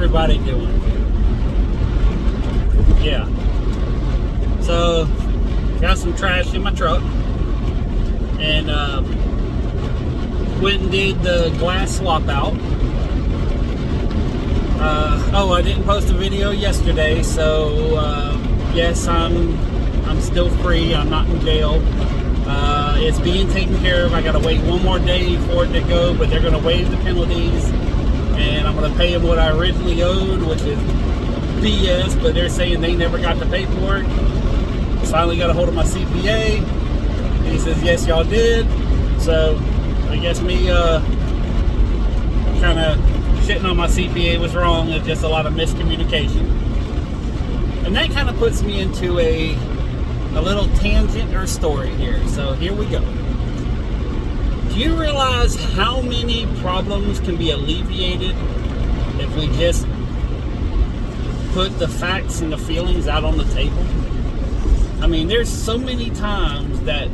everybody doing? Yeah. So, got some trash in my truck. And went and did the glass swap out. I didn't post a video yesterday, so yes, I'm still free. I'm not in jail. It's being taken care of. I gotta wait one more day for it to go, but they're gonna waive the penalties, and I'm gonna pay them what I originally owed, which is BS. But they're saying they never got the paperwork. Finally got a hold of my CPA. He says yes, y'all did. So I guess me kind of shitting on my CPA was wrong. It's just a lot of miscommunication, and that kind of puts me into a little tangent or story here. So here we go. Do you realize how many problems can be alleviated if we just put the facts and the feelings out on the table? I mean, there's so many times that,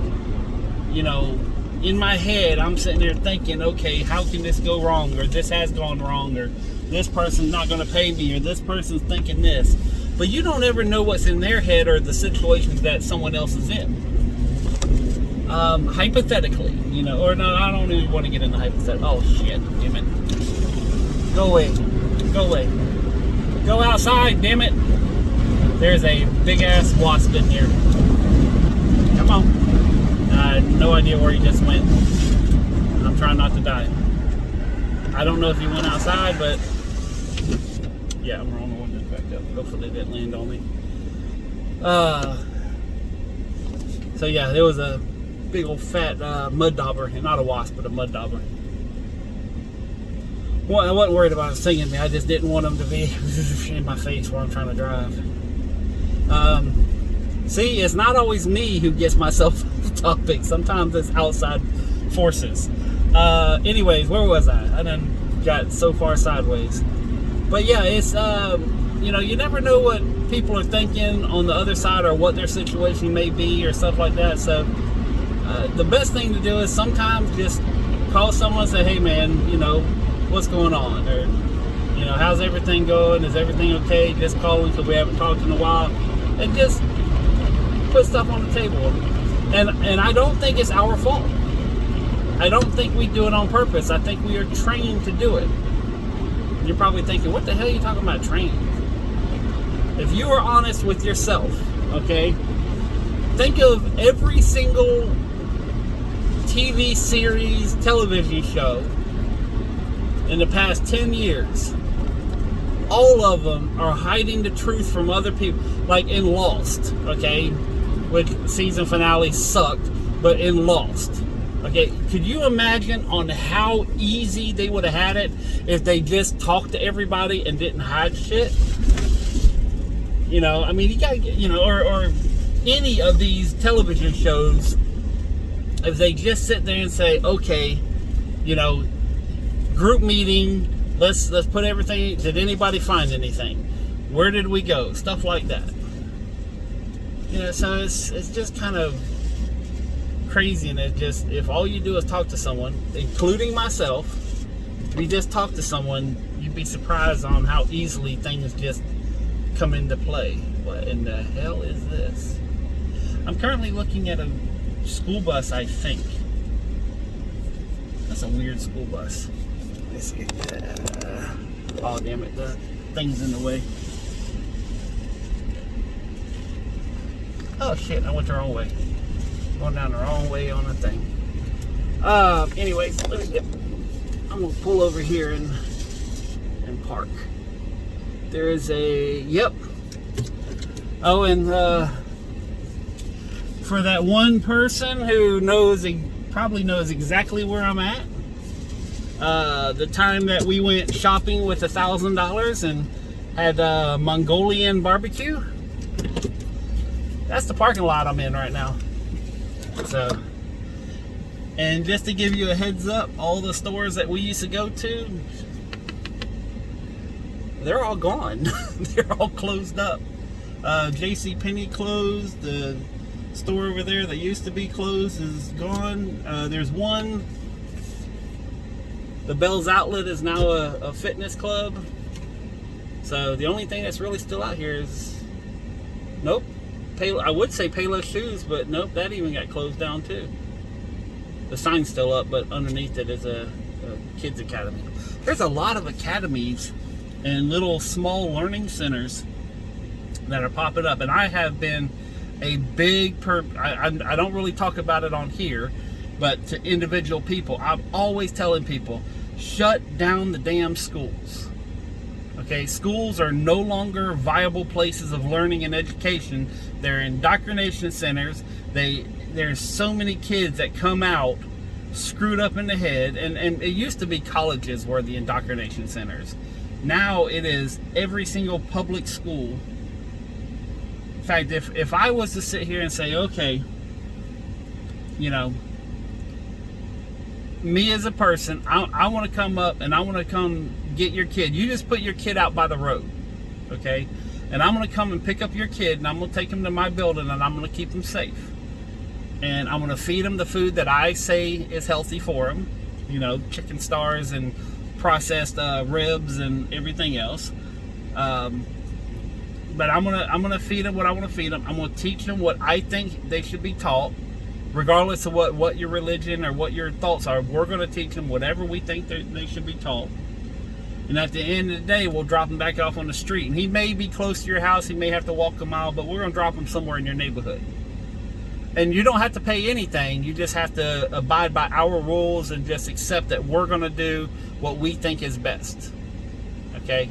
you know, in my head, I'm sitting there thinking, okay, how can this go wrong? Or this has gone wrong, or this person's not going to pay me, or this person's thinking this. But you don't ever know what's in their head or the situations that someone else is in. Hypothetically, you know, or no, I don't even want to get into hypothetical. Oh, shit, damn it. Go away. Go away. Go outside, damn it. There's a big-ass wasp in here. Come on. I had no idea where he just went. I'm trying not to die. I don't know if he went outside, but yeah, I'm wrong. Back up. Hopefully they didn't land on me. So yeah, there was a big old fat mud dauber, not a wasp, but a mud dauber. Well, I wasn't worried about it stinging me. I just didn't want them to be in my face while I'm trying to drive. See, it's not always me who gets myself off topic. Sometimes it's outside forces. Anyways, where was I? I done got so far sideways. But yeah, it's you know, you never know what people are thinking on the other side, or what their situation may be, or stuff like that. So the best thing to do is sometimes just call someone and say, hey man, you know, what's going on? Or, you know, how's everything going? Is everything okay? Just call them because we haven't talked in a while. And just put stuff on the table. And I don't think it's our fault. I don't think we do it on purpose. I think we are trained to do it. You're probably thinking, what the hell are you talking about trained? If you are honest with yourself, okay, think of every single TV series, television show in the past 10 years. All of them are hiding the truth from other people. Like in Lost, okay, which season finale sucked, but in Lost, okay, could you imagine on how easy they would have had it if they just talked to everybody and didn't hide shit? You know, I mean, you gotta get, you know, or any of these television shows, if they just sit there and say, okay, you know, group meeting, let's put everything, did anybody find anything? Where did we go? Stuff like that. You know, so it's just kind of crazy, and it just, if all you do is talk to someone, including myself, if you just talk to someone, you'd be surprised on how easily things just come into play. What in the hell is this? I'm currently looking at a school bus, I think. That's a weird school bus. Let me see. Oh, damn it. The thing's in the way. Oh, shit. I went the wrong way. Going down the wrong way on the thing. Anyways, I'm going to pull over here and park. There is a, yep. Oh, and for that one person who probably knows exactly where I'm at, the time that we went shopping with $1,000 and had Mongolian barbecue, that's the parking lot I'm in right now. So, and just to give you a heads up, all the stores that we used to go to, they're all gone. They're all closed up. JCPenney closed. The store over there that used to be closed is gone. There's one. The Bell's Outlet is now a fitness club. So the only thing that's really still out here is, nope, I would say Payless Shoes, but nope, that even got closed down too. The sign's still up, but underneath it is a kids academy. There's a lot of academies and little small learning centers that are popping up, and I have been a big I don't really talk about it on here, but to individual people, I'm always telling people, shut down the damn schools. Okay, schools are no longer viable places of learning and education. They're indoctrination centers. There's so many kids that come out screwed up in the head, and it used to be colleges were the indoctrination centers. Now it is every single public school. In fact, if I was to sit here and say, okay, you know, me as a person, I want to come up and I want to come get your kid. You just put your kid out by the road, okay? And I'm going to come and pick up your kid, and I'm going to take him to my building, and I'm going to keep him safe. And I'm going to feed him the food that I say is healthy for him, you know, chicken stars and processed ribs and everything else. But I'm gonna feed them what I want to feed them. I'm gonna teach them what I think they should be taught, regardless of what your religion or what your thoughts are. We're gonna teach them whatever we think they should be taught. And at the end of the day, we'll drop him back off on the street. And he may be close to your house. He may have to walk a mile, but we're gonna drop him somewhere in your neighborhood. And you don't have to pay anything. You just have to abide by our rules and just accept that we're gonna do what we think is best. Okay?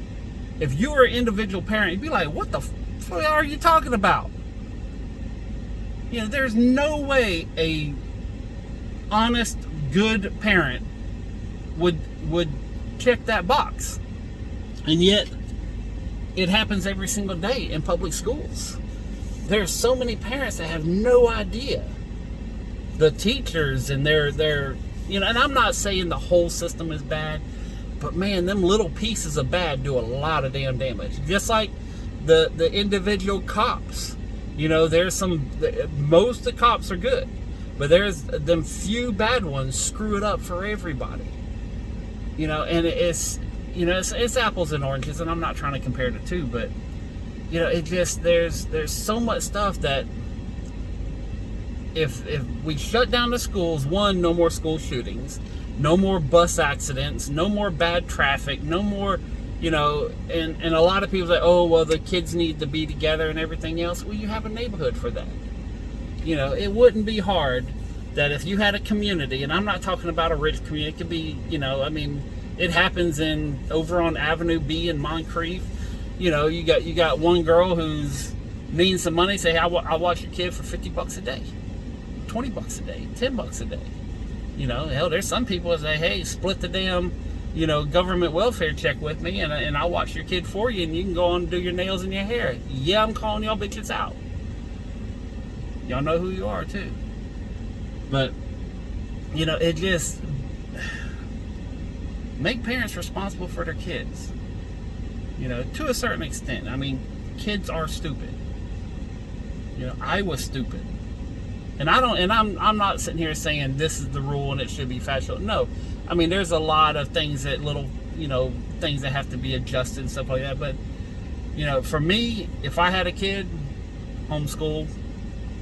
If you were an individual parent, you'd be like, what the fuck are you talking about? You know, there's no way a honest, good parent would check that box. And yet, it happens every single day in public schools. There's so many parents that have no idea. The teachers and their you know, and I'm not saying the whole system is bad, but man, them little pieces of bad do a lot of damn damage. Just like the individual cops. You know, there's most of the cops are good, but there's them few bad ones screw it up for everybody. You know, and it's apples and oranges, and I'm not trying to compare the two, but you know, it just there's so much stuff that if we shut down the schools, one, no more school shootings, no more bus accidents, no more bad traffic, no more, you know, and a lot of people say, oh, well, the kids need to be together and everything else. Well, you have a neighborhood for that. You know, it wouldn't be hard that if you had a community, and I'm not talking about a rich community, it could be, you know, I mean, it happens over on Avenue B in Moncrief. You know, you got one girl who's needing some money, say, I'll watch your kid for $50 a day, $20 a day, $10 a day. You know, hell, there's some people that say, hey, split the damn, you know, government welfare check with me, and I'll watch your kid for you, and you can go on and do your nails and your hair. Yeah, I'm calling y'all bitches out. Y'all know who you are, too. But, you know, it just... make parents responsible for their kids. You know, to a certain extent. I mean, kids are stupid. You know, I was stupid. And I'm not sitting here saying this is the rule and it should be factual. No. I mean, there's a lot of things that things that have to be adjusted and stuff like that. But, you know, for me, if I had a kid, homeschool,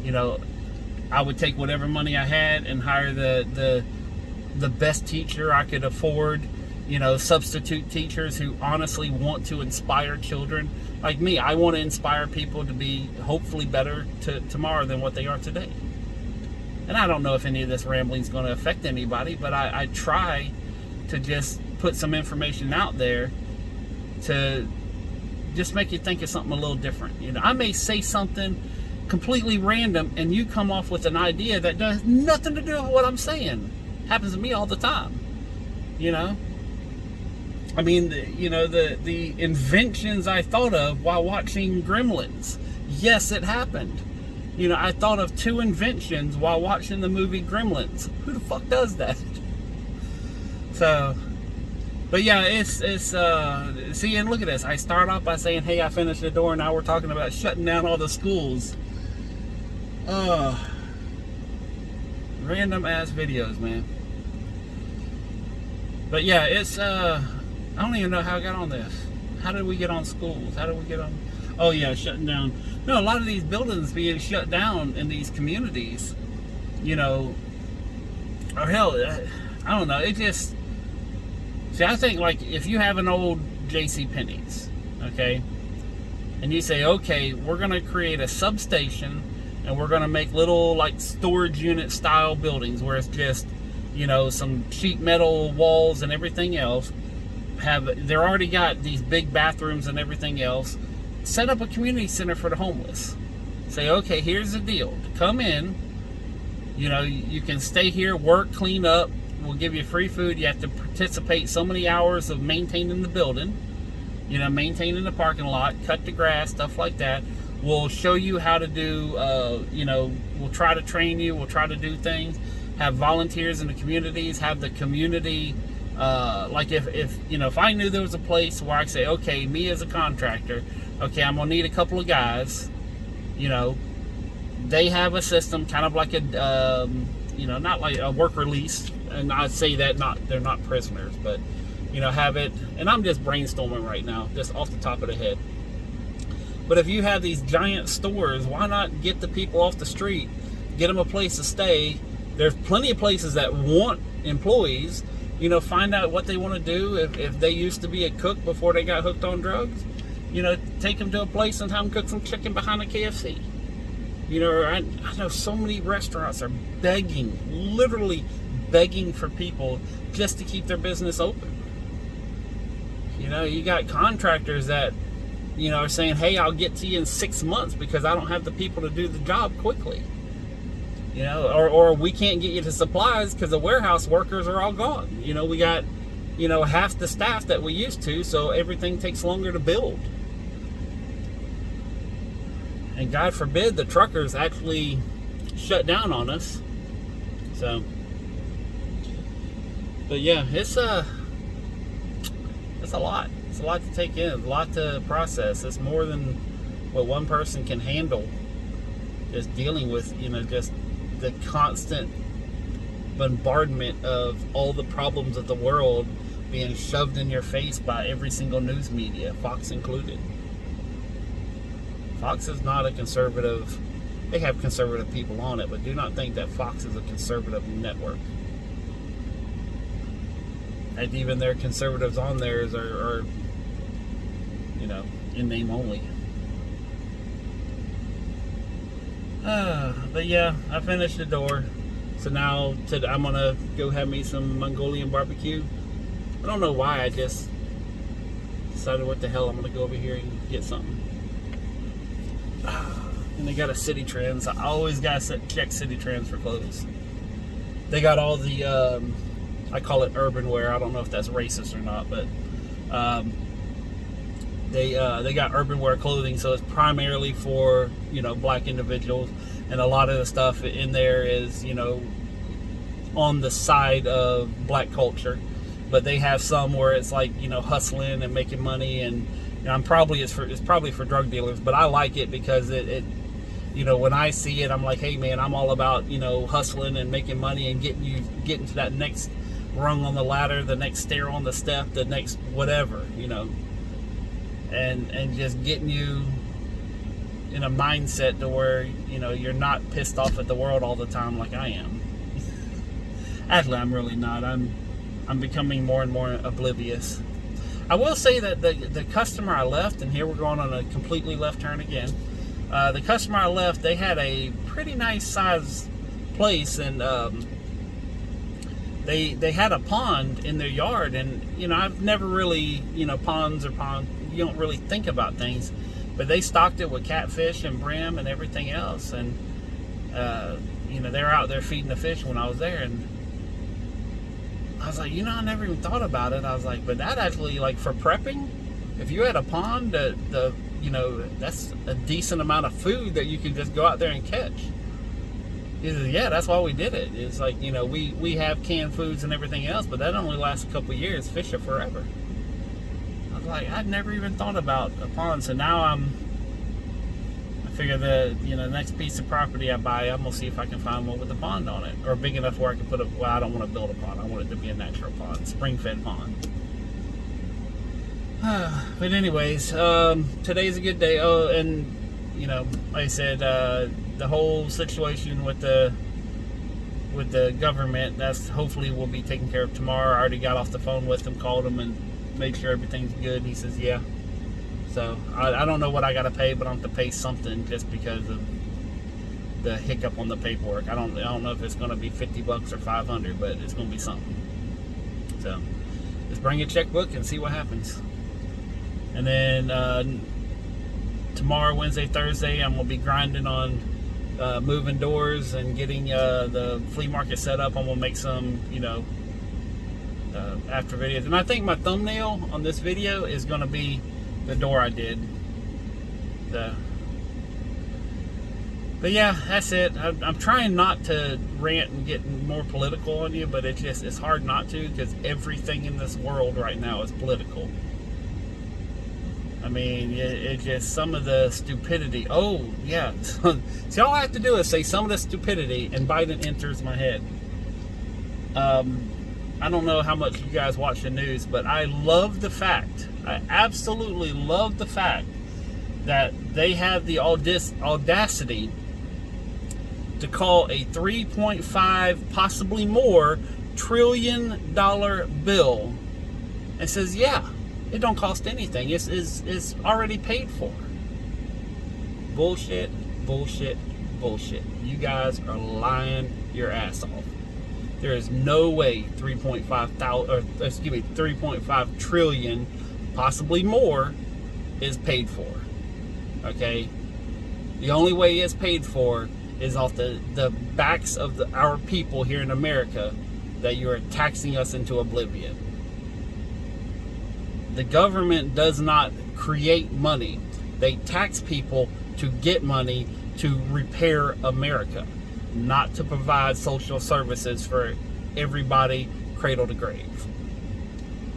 you know, I would take whatever money I had and hire the best teacher I could afford. You know, substitute teachers who honestly want to inspire children. Like me, I want to inspire people to be hopefully better tomorrow than what they are today. And I don't know if any of this rambling is going to affect anybody, but I try to just put some information out there to just make you think of something a little different. You know, I may say something completely random and you come off with an idea that does nothing to do with what I'm saying. Happens to me all the time. You know? I mean, you know, the inventions I thought of while watching Gremlins. Yes, it happened. You know, I thought of 2 inventions while watching the movie Gremlins. Who the fuck does that? So, but yeah, it's see, and look at this. I start off by saying, hey, I finished the door, and now we're talking about shutting down all the schools. Random ass videos, man. But yeah, it's I don't even know how I got on this. How did we get on schools? How did we get on? Oh yeah, shutting down. No, a lot of these buildings being shut down in these communities, you know, or hell, I don't know. It just, see, I think like if you have an old J.C. Penney's, okay, and you say, okay, we're gonna create a substation, and we're gonna make little like storage unit style buildings where it's just, you know, some sheet metal walls and everything else. They're already got these big bathrooms and everything else. Set up a community center for the homeless. Say, okay, here's the deal. To come in, you know, you can stay here, work, clean up. We'll give you free food. You have to participate so many hours of maintaining the building, you know, maintaining the parking lot, cut the grass, stuff like that. We'll show you how to do, you know, we'll try to train you. We'll try to do things. Have volunteers in the communities. Have the community, like if you know, if I knew there was a place where I could say, okay, me as a contractor, okay, I'm gonna need a couple of guys, you know, they have a system kind of like a, you know, not like a work release, and I'd say that they're not prisoners, but, you know, have it, and I'm just brainstorming right now, just off the top of the head. But if you have these giant stores, why not get the people off the street, get them a place to stay? There's plenty of places that want employees, you know, find out what they want to do. If they used to be a cook before they got hooked on drugs, you know, take them to a place and have them cook some chicken behind a KFC. You know, I know so many restaurants are begging, literally begging for people just to keep their business open. You know, you got contractors that, you know, are saying, hey, I'll get to you in 6 months because I don't have the people to do the job quickly. You know, or we can't get you the supplies because the warehouse workers are all gone. You know, we got, you know, half the staff that we used to, so everything takes longer to build. And God forbid the truckers actually shut down on us. So, but yeah, it's a lot. It's a lot to take in, a lot to process. It's more than what one person can handle. Just dealing with, you know, just the constant bombardment of all the problems of the world being shoved in your face by every single news media, Fox included. Fox is not a conservative. They have conservative people on it, but do not think that Fox is a conservative network. And even their conservatives on theirs are you know, in name only. But yeah, I finished the door. So now I'm gonna go have me some Mongolian barbecue. I don't know why, I just decided what the hell, I'm gonna go over here and get something. And they got a City Trends. I always gotta check City Trends for clothes. They got all the I call it urban wear. I don't know if that's racist or not, but they got urban wear clothing, so it's primarily for, you know, black individuals, and a lot of the stuff in there is, you know, on the side of black culture. But they have some where it's like, you know, hustling and making money, and you know, it's probably for drug dealers, but I like it because it you know, when I see it, I'm like, hey man, I'm all about, you know, hustling and making money and getting to that next rung on the ladder, the next stair on the step, the next whatever, you know, and just getting you in a mindset to where, you know, you're not pissed off at the world all the time like I am. Actually, I'm really not. I'm becoming more and more oblivious. I will say that the customer I left, and here we're going on a completely left turn again. The customer I left, they had a pretty nice size place, and they had a pond in their yard, and you know, I've never really, you know, ponds, you don't really think about things, but they stocked it with catfish and brim and everything else, and you know, they were out there feeding the fish when I was there, and I was like, you know, I never even thought about it. I was like, but that actually, like, for prepping, if you had a pond, you know, that's a decent amount of food that you can just go out there and catch. He said, yeah, that's why we did it. It's like, you know, we have canned foods and everything else, but that only lasts a couple of years. Fish are forever. I was like, I'd never even thought about a pond. So now I figure the, you know, next piece of property I buy, I'm gonna see if I can find one with a pond on it, or big enough where I can put well, I don't want to build a pond. I want it to be a natural pond, spring-fed pond. But anyways, today's a good day. Oh, and you know, like I said, the whole situation with the government, that's hopefully will be taken care of tomorrow. I already got off the phone with him, called him, and made sure everything's good. And he says, yeah. So I don't know what I got to pay, but I'm going to pay something just because of the hiccup on the paperwork. I don't know if it's going to be $50 or $500, but it's going to be something. So just bring a checkbook and see what happens. And then tomorrow, Wednesday, Thursday, I'm going to be grinding on moving doors and getting the flea market set up. I'm going to make some, after videos. And I think my thumbnail on this video is going to be the door I did. But yeah, that's it. I'm trying not to rant and get more political on you, but it's hard not to, because everything in this world right now is political. I mean, it's just some of the stupidity. Oh, yeah. See, all I have to do is say some of the stupidity, and Biden enters my head. I don't know how much you guys watch the news, but I absolutely love the fact that they have the audacity to call a 3.5, possibly more, $trillion bill and says, yeah, it don't cost anything. It's already paid for. Bullshit, bullshit, bullshit. You guys are lying your ass off. There is no way 3.5 trillion, possibly more, is paid for. Okay? The only way it's paid for is off the backs of our people here in America, that you are taxing us into oblivion. The government does not create money. They tax people to get money to repair America, not to provide social services for everybody cradle to grave.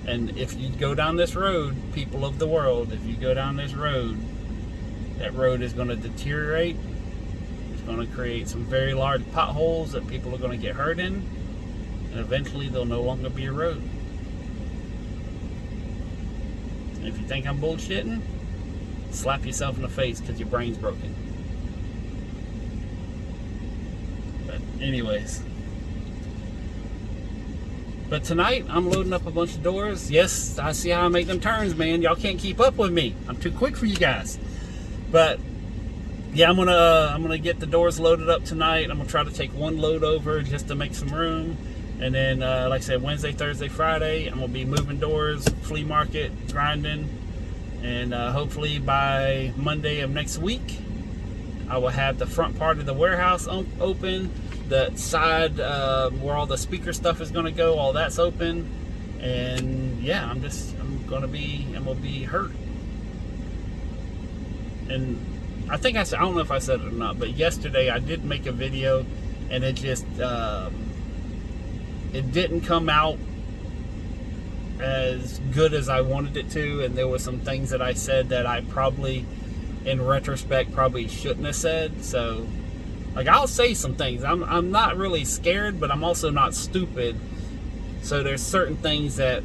And if you go down this road, people of the world, if you go down this road, that road is going to deteriorate. It's going to create some very large potholes that people are going to get hurt in, and eventually there'll no longer be a road. And if you think I'm bullshitting, slap yourself in the face because your brain's broken. But anyways. But tonight, I'm loading up a bunch of doors. Yes, I see how I make them turns, man. Y'all can't keep up with me. I'm too quick for you guys. But yeah, I'm gonna get the doors loaded up tonight. I'm gonna try to take one load over just to make some room. And then, like I said, Wednesday, Thursday, Friday, I'm gonna be moving doors, flea market, grinding, and hopefully by Monday of next week, I will have the front part of the warehouse open. The side where all the speaker stuff is going to go, all that's open, and yeah, I'm gonna be hurt. And I think I don't know if I said it or not, but yesterday I did make a video, and it just it didn't come out as good as I wanted it to, and there were some things that I said that I probably, in retrospect, probably shouldn't have said. So, like, I'll say some things. I'm not really scared, but I'm also not stupid. So there's certain things that,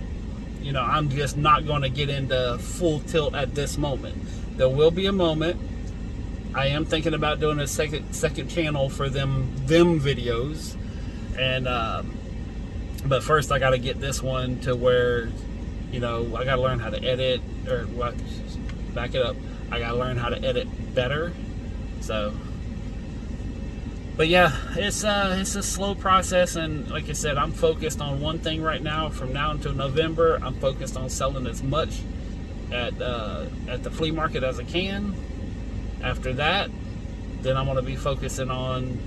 I'm just not going to get into full tilt at this moment. There will be a moment. I am thinking about doing a second channel for them videos, and but first I got to get this one to where, I got to learn how to edit, or what? Back it up. I got to learn how to edit better. So. But yeah, it's a slow process, and like I said, I'm focused on one thing right now. From now until November, I'm focused on selling as much at the flea market as I can. After that, then I'm going to be focusing on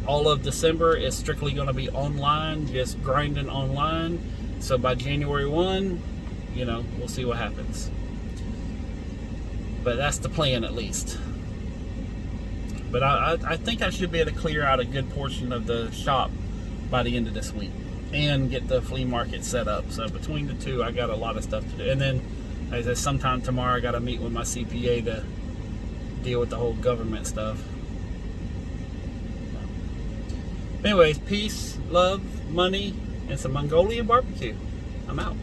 all of December. Is strictly going to be online, just grinding online. So by January 1, we'll see what happens. But that's the plan, at least. But I think I should be able to clear out a good portion of the shop by the end of this week and get the flea market set up. So between the two, I got a lot of stuff to do. And then, as I said, sometime tomorrow, I got to meet with my CPA to deal with the whole government stuff. Anyways, peace, love, money, and some Mongolian barbecue. I'm out.